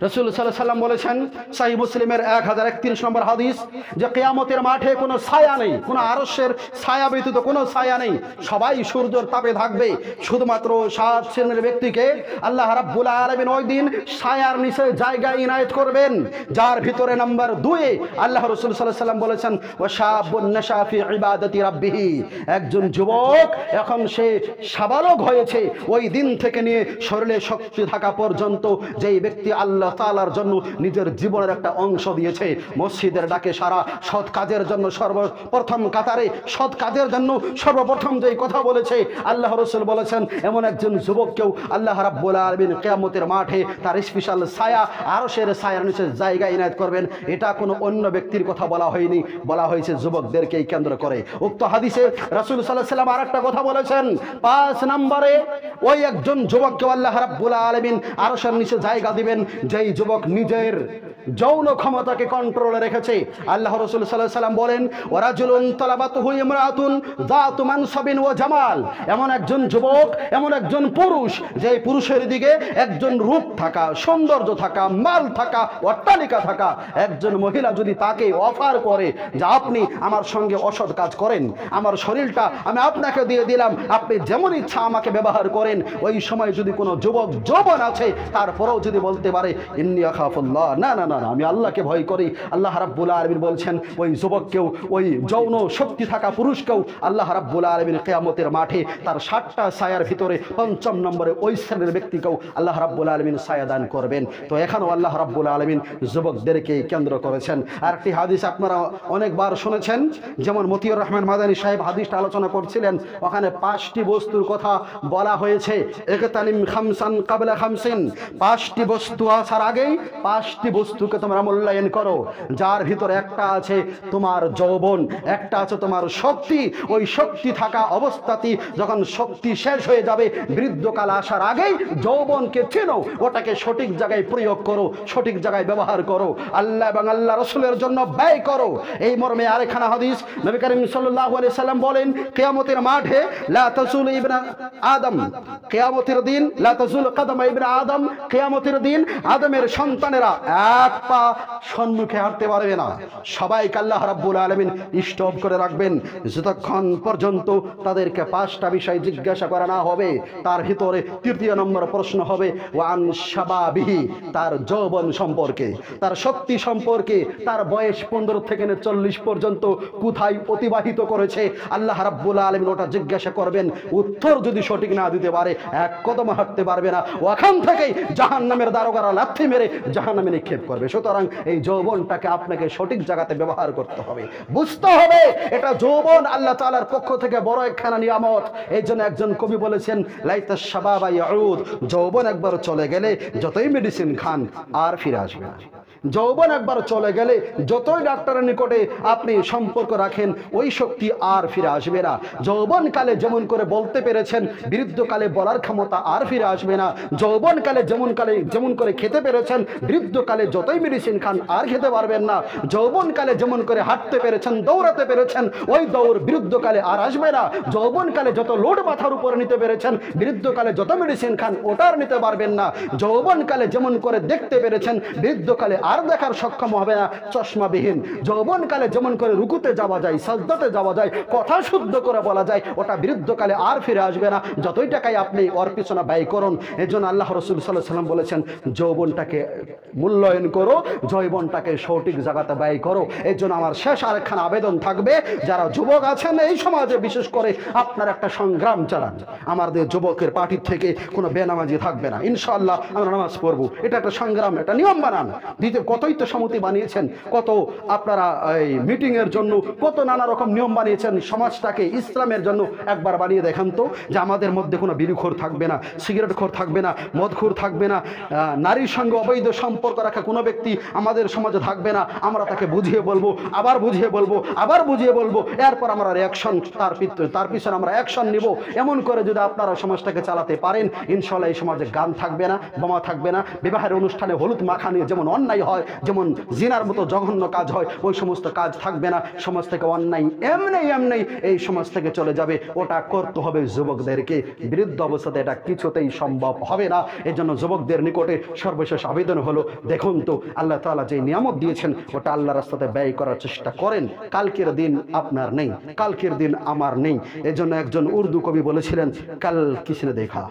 রাসূল সাল্লাল্লাহু আলাইহি সাল্লাম বলেছেন সহিহ মুসলিমের 1031 নম্বর হাদিস যে কিয়ামতের মাঠে কোনো ছায়া নেই, কোনো আরশের ছায়া ব্যতীত কোনো ছায়া নেই, সবাই সূর্যের তাপে থাকবে। শুধুমাত্র 7 শ্রেণীর ব্যক্তিকে আল্লাহ রাব্বুল আলামিন ওই দিন ছায়ার নিচে জায়গা ইনায়েত করবেন, যার ভিতরে নাম্বার 2 আল্লাহ রাসূল সাল্লাল্লাহু আলাইহি সাল্লাম বলেছেন ওয়া শাবুন নাশা ফি ইবাদাতি রাব্বিহ, একজন যুবক এখন সে সাবালক হয়েছে, ওই দিন থেকে নিয়ে শরীরে শক্তি থাকা পর্যন্ত যেই ব্যক্তি আল্লাহ তাআলার জন্য নিজের জীবনের একটা অংশ দিয়েছে, মসজিদের ডাকে সারা, সৎ কাজের জন্য সর্বপ্রথম কাতারে, সৎ কাজের জন্য সর্বপ্রথম যেই কথা বলেছে, আল্লাহ রাসূল বলেছেন এমন একজন যুবককেও আল্লাহ রাব্বুল আলামিন কিয়ামতের মাঠে তার স্পেশাল ছায়া, আরশের ছায়ার নিচে জায়গা ইনায়েত করবেন। এটা কোনো অন্য ব্যক্তির কথা বলা হয়নি, বলা হয়েছে যুবকদেরকেই কেন্দ্র করে। উক্ত হাদিসে রাসূল সাল্লাল্লাহু আলাইহি সাল্লাম আরেকটা কথা বলেছেন, 5 নম্বরে ওই একজন যুবককে আল্লাহ রাব্বুল আলামিন আরশের নিচে জায়গা দিবেন যেই যুবক নিজের যৌন ক্ষমতাকে কন্ট্রোলে রেখেছে। আল্লাহ রাসূল সাল্লাল্লাহু আলাইহি সাল্লাম বলেন ওয়ারাজুলুন তালাবাতুহু ইমরাতুন যাতু মানসাবিন ওয়া জামাল, এমন একজন যুবক, এমন একজন পুরুষ যে পুরুষের দিকে একজন রূপ থাকা, সৌন্দর্য থাকা, মাল থাকা, অট্টালিকা থাকা একজন মহিলা যদি তাকে অফার করে যে আপনি আমার সঙ্গে অসৎ কাজ করেন, আমার শরীরটা আমি আপনাকে দিয়ে দিলাম, আপনি যেমন ইচ্ছা আমাকে ব্যবহার করেন, ওই সময় যদি কোনো যুবক যৌবন আছে তারপরেও যদি বলতে পারে ইন্নী আখাফুল্লাহ, না না না আমি আল্লাহকে ভয় করি, আল্লাহ রাব্বুল আলামিন বলছেন ওই যুবককেও, ওই যৌন শক্তি থাকা পুরুষকেও আল্লাহ রাব্বুল আলামিন কিয়ামতের মাঠে তার 7টা ছায়ার ভিতরে 5ম নম্বরে ওই শ্রেণীর ব্যক্তিকেও আল্লাহ রাব্বুল আলামিন ছায়া দান করবেন। তো এখানেও আল্লাহ রাব্বুল আলামিন যুবকদেরকে কেন্দ্র করেছেন। আর একটি হাদিস আপনারা অনেকবার শুনেছেন, যেমন মতিউর রহমান মাদানী সাহেব হাদিসটা আলোচনা করছিলেন, ওখানে 5টি বস্তুর কথা বলা হয়েছে। ইকতানিম খামসান ক্বাবলা খামসিন, 5টি বস্তু আসার আগেই 5টি বস্তুকে তোমরা মূল্যায়ন করো, যার ভিতরে একটা আছে তোমার যৌবন, একটা আছে তোমার শক্তি। ওই শক্তি থাকা অবস্থাতেই যখন শক্তি শেষ হয়ে যাবে, বৃদ্ধকাল আসার আগেই যৌবনকে চেনো, ওটাকে সঠিক জায়গায় প্রয়োগ করো, সঠিক জায়গায় ব্যবহার করো, আল্লাহ এবং আল্লাহ রাসূলের জন্য ব্যয় করো। এই মর্মে আরেকখানা হাদিস নবী করিম সাল্লাল্লাহু আলাইহি সাল্লাম বলেন কিয়ামতের মাঠে লা তাজুল ইবনে আদম, কিয়ামতের দিন লা তাজুল কদম ইবনে আদম, কিয়ামতের দিন আদমের সন্তানেরা এক পা সম্মুখে হাঁটতে পারবে না, সবাইকে আল্লাহ রাব্বুল আলামিন স্টপ করে রাখবেন যতক্ষণ পর্যন্ত তাদেরকে 5টা বিষয় জিজ্ঞাসা করা না হবে। তার ভিতরে 3য় নম্বর প্রশ্ন হবে ওয়ান শাবাবিহি, তার যৌবন সম্পর্কে, তার শক্তি সম্পর্কে, তার বয়স 15 থেকে 40 পর্যন্ত কোথায় অতিবাহিত করেছে, আল্লাহ রাব্বুল আলামিন ওটা জিজ্ঞাসা করবেন। উত্তর যদি সঠিক না দিতে পারে এক কদম হাঁটতে পারবে না, ওখান থেকেই জাহান্নামের দারোগারা লাথি মেরে জাহান্নামে নিক্ষেপ করবে। সুতরাং এই যৌবনটাকে আপনাকে সঠিক জায়গাতে ব্যবহার করতে হবে, বুঝতে হবে এটা যৌবন আল্লাহ তাআলার পক্ষ থেকে বড় একখানা নিয়ামত। এই জন্য একজন কবি বলেছেন লাইতাশ শাবাবা ইয়াউদ, যৌবন একবার চলে গেলে যতই মেডিসিন খান আর ফিরে আসবে না। যৌবন একবার চলে গেলে যতই ডাক্তারের নিকটে আপনি সম্পর্ক রাখেন ওই শক্তি আর ফিরে আসবে না। যৌবনকালে যেমন করে বলতে পেরেছেন, বৃদ্ধকালে বলার ক্ষমতা আর ফিরে আসবে না। যৌবনকালে যেমন করে খেতে পেরেছেন, বৃদ্ধকালে যতই মেডিসিন খান আর খেতে পারবেন না। যৌবনকালে যেমন করে হাঁটতে পেরেছেন, দৌড়াতে পেরেছেন, ওই দৌড় বৃদ্ধকালে আর আসবে না। যৌবনকালে যত লোড মাথার উপরে নিতে পেরেছেন, বৃদ্ধকালে যত মেডিসিন খান ওটার নিতে পারবেন না। যৌবনকালে যেমন করে দেখতে পেরেছেন, বৃদ্ধকালে আর দেখার সক্ষম হবে না চশমাবিহীন। যৌবনকালে যেমন করে রুকুতে যাওয়া যায়, সাজদাতে যাওয়া যায়, কথা শুদ্ধ করে বলা যায়, ওটা বৃদ্ধকালে আর ফিরে আসবে না, যতই টাকায় আপনি ওর পিছনে ব্যয় করুন। এই জন্য আল্লাহ রাসূল সাল্লাল্লাহু আলাইহি সাল্লাম বলেছেন যৌবনটাকে মূল্যায়ন করো, যৌবনটাকে সঠিক জায়গাতে ব্যয় করো। এই জন্য আমার শেষ আরেকখানা আবেদন থাকবে, যারা যুবক আছেন এই সমাজে বিশেষ করে, আপনার একটা সংগ্রাম চালান। আমাদের যুবকের পার্টির থেকে কোনো বেনামাজি থাকবে না, ইনশাআল্লাহ আমরা নামাজ পড়বো। এটা একটা সংগ্রাম, এটা নিয়ম বানান। কতই তো সমিতি বানিয়েছেন, কত আপনারা এই মিটিংয়ের জন্য কত নানা রকম নিয়ম বানিয়েছেন। সমাজটাকে ইসলামের জন্য একবার বানিয়ে দেখান তো, যে আমাদের মধ্যে কোনো বিড়িখোর থাকবে না, সিগারেটখোর থাকবে না, মদখোর থাকবে না, নারীর সঙ্গে অবৈধ সম্পর্ক রাখা কোনো ব্যক্তি আমাদের সমাজে থাকবে না। আমরা তাকে বুঝিয়ে বলবো, আবার বুঝিয়ে বলবো, আবার বুঝিয়ে বলবো, এরপর আমরা রিয়াকশন, তার পিছনে আমরা অ্যাকশন নিব। এমন করে যদি আপনারা সমাজটাকে চালাতে পারেন, ইনশাআল্লাহ এই সমাজে গান থাকবে না, বোমা থাকবে না, বিবাহের অনুষ্ঠানে হলুদ মাখা নিয়ে যেমন অন্যায় হয়, যেমন জিনার মতো জঘন্য কাজ হয়, ওই সমস্ত কাজ থাকবে না। সমাজ থেকে অন্যায় এমনি এই সমাজ থেকে চলে যাবে। ওটা করতে হবে যুবকদেরকে। বৃদ্ধ অবস্থাতে এটা কিছুতেই সম্ভব হবে না। এই জন্য যুবকদের নিকটে সর্বশেষ আবেদন হলো, দেখুন তো আল্লাহ তাআলা যে নিয়ামত দিয়েছেন ওটা আল্লাহ রাস্তাতে ব্যয় করার চেষ্টা করেন। কালকের দিন আপনার নেই, কালকের দিন আমার নেই। এই জন্য একজন উর্দু কবি বলেছিলেন, কাল কিসনে দেখা,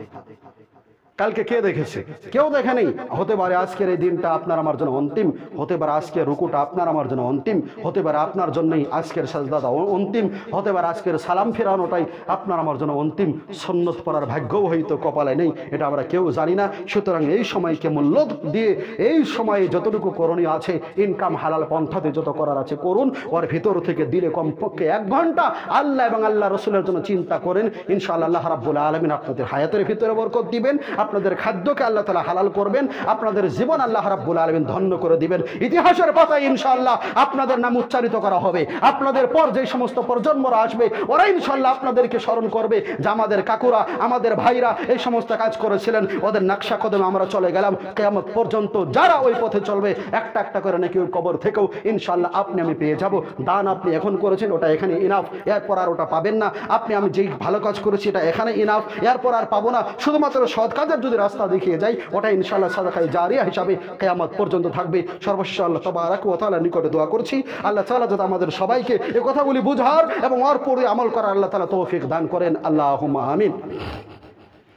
কালকে কে দেখেছে? কেউ দেখে নেই। হতে পারে আজকের এই দিনটা আপনার আমার জন্য অন্তিম, হতে পারে আজকের রুকুটা আপনার আমার জন্য অন্তিম, হতে পারে আপনার জন্যই আজকের সাজদাটা অন্তিম, হতে পারে আজকের সালাম ফেরানোটাই আপনার আমার জন্য অন্তিম। সুন্নত পড়ার ভাগ্যও হয়তো কপালে নেই, এটা আমরা কেউ জানি না। সুতরাং এই সময়কে মূল্য দিয়ে এই সময়ে যতটুকু করণীয় আছে, ইনকাম হালাল পন্থাতে যত করার আছে করুন। ওর ভিতর থেকে দিলে কমপক্ষে 1 ঘন্টা আল্লাহ এবং আল্লাহ রসুলের জন্য চিন্তা করেন। ইনশাআল্লাহ আল্লাহ রাব্বুল আলামিন আপনাদের হায়াতের ভিতরে বরকত দিবেন, আপনাদের খাদ্যকে আল্লাহ তাআলা হালাল করবেন, আপনাদের জীবন আল্লাহ রাব্বুল আলামিন ধন্য করে দিবেন। ইতিহাসের পাতায় ইনশাআল্লাহ আপনাদের নাম উচ্চারিত করা হবে। আপনাদের পর যে সমস্ত প্রজন্মরা আসবে ওরা ইনশাআল্লাহ আপনাদেরকে স্মরণ করবে যে আমাদের কাকুরা, আমাদের ভাইরা এই সমস্ত কাজ করেছিলেন, ওদের নকশা কদমে আমরা চলে গেলাম। কিয়ামত পর্যন্ত যারা ওই পথে চলবে একটা একটা করে নাকি ওই কবর থেকেও ইনশাআল্লাহ আপনি আমি পেয়ে যাব। দান আপনি এখন করেছেন, ওটা এখানে ইনাফ, এরপর আর ওটা পাবেন না। আপনি আমি যেই ভালো কাজ করেছি এটা এখানে ইনাফ, এরপর আর পাবো না। শুধুমাত্র সৎ কাজের যদি রাস্তা দেখিয়ে যাই ওটা ইনশাআল্লাহ সাদাকায়ে জারিয়া হিসাবে কিয়ামত পর্যন্ত থাকবে। সর্বশেষ আল্লাহ তাবারাক ওয়া তাআলার নিকটে দোয়া করছি, আল্লাহ তাআলা যাতে আমাদের সবাইকে এই কথাগুলি বুঝার এবং ওর পরে আমল করার আল্লাহ তাআলা তৌফিক দান করেন। আল্লাহুম্মা আমিন।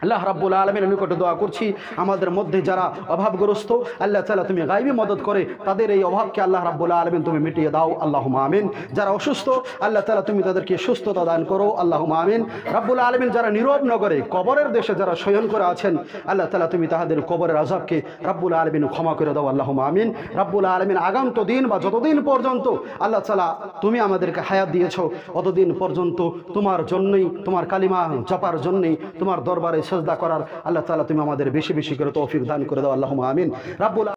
আল্লাহ রাব্বুল আলামিনের নিকটে দোয়া করছি, আমাদের মধ্যে যারা অভাবগ্রস্ত আল্লাহ তাআলা তুমি গায়বী মদদ করে তাদের এই অভাবকে আল্লাহ রাব্বুল আলামিন তুমি মিটিয়ে দাও। আল্লাহুম্মা আমিন। যারা অসুস্থ আল্লাহ তাআলা তুমি তাদেরকে সুস্থতা দান করো। আল্লাহুম্মা আমিন। রাব্বুল আলামিন যারা নীরব নগরে কবরের দেশে যারা শয়ন করে আছেন আল্লাহ তাআলা তুমি তাদের কবরের আযাবকে রাব্বুল আলামিন ক্ষমা করে দাও। আল্লাহুম্মা আমিন। রাব্বুল আলামিন আগান্ত দিন বা যতদিন পর্যন্ত আল্লাহ তাআলা তুমি আমাদেরকে হায়াত দিয়েছো অতদিন পর্যন্ত তোমার জন্যই, তোমার কালিমা জপার জন্যই, তোমার দরবারে সেজদা করার আল্লাহ তাআলা তুমি আমাদের বেশি বেশি করে তৌফিক দান করে দাও। আল্লাহুম্মা আমিন। রাব্বুল